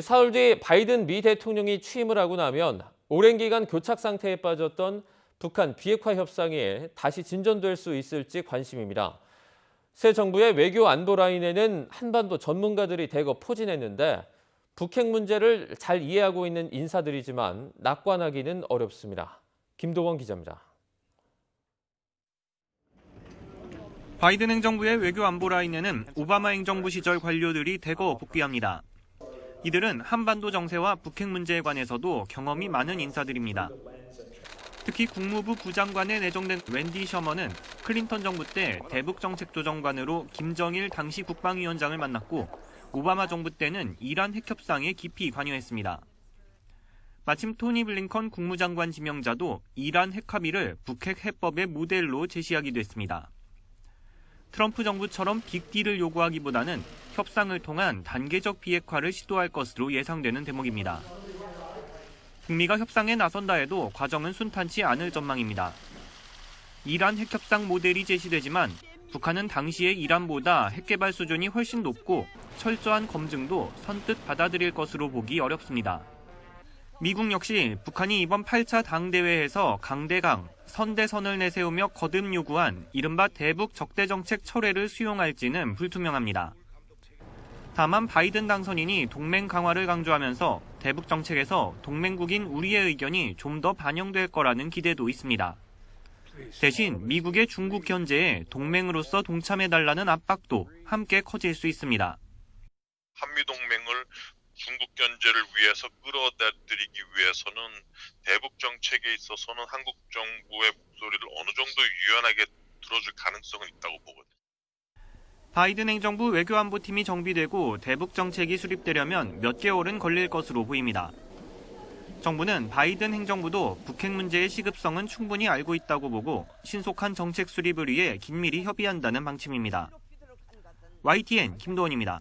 사흘 뒤 바이든 미 대통령이 취임을 하고 나면 오랜 기간 교착 상태에 빠졌던 북한 비핵화 협상이 다시 진전될 수 있을지 관심입니다. 새 정부의 외교 안보 라인에는 한반도 전문가들이 대거 포진했는데 북핵 문제를 잘 이해하고 있는 인사들이지만 낙관하기는 어렵습니다. 김도건 기자입니다. 바이든 행정부의 외교 안보 라인에는 오바마 행정부 시절 관료들이 대거 복귀합니다. 이들은 한반도 정세와 북핵 문제에 관해서도 경험이 많은 인사들입니다. 특히 국무부 부장관에 내정된 웬디 셔먼은 클린턴 정부 때 대북정책조정관으로 김정일 당시 국방위원장을 만났고 오바마 정부 때는 이란 핵협상에 깊이 관여했습니다. 마침 토니 블링컨 국무장관 지명자도 이란 핵합의를 북핵 해법의 모델로 제시하기도 했습니다. 트럼프 정부처럼 빅딜을 요구하기보다는 협상을 통한 단계적 비핵화를 시도할 것으로 예상되는 대목입니다. 북미가 협상에 나선다 해도 과정은 순탄치 않을 전망입니다. 이란 핵협상 모델이 제시되지만 북한은 당시의 이란보다 핵개발 수준이 훨씬 높고 철저한 검증도 선뜻 받아들일 것으로 보기 어렵습니다. 미국 역시 북한이 이번 8차 당대회에서 강대강, 선대선을 내세우며 거듭 요구한 이른바 대북 적대정책 철회를 수용할지는 불투명합니다. 다만 바이든 당선인이 동맹 강화를 강조하면서 대북 정책에서 동맹국인 우리의 의견이 좀 더 반영될 거라는 기대도 있습니다. 대신 미국의 중국 견제에 동맹으로서 동참해달라는 압박도 함께 커질 수 있습니다. 한미동맹을 중국 견제를 위해서 끌어들이기 위해서는 대북 정책에 있어서는 한국 정부의 목소리를 어느 정도 유연하게 들어줄 가능성은 있다고 보거든요. 바이든 행정부 외교안보팀이 정비되고 대북 정책이 수립되려면 몇 개월은 걸릴 것으로 보입니다. 정부는 바이든 행정부도 북핵 문제의 시급성은 충분히 알고 있다고 보고 신속한 정책 수립을 위해 긴밀히 협의한다는 방침입니다. YTN 김도원입니다.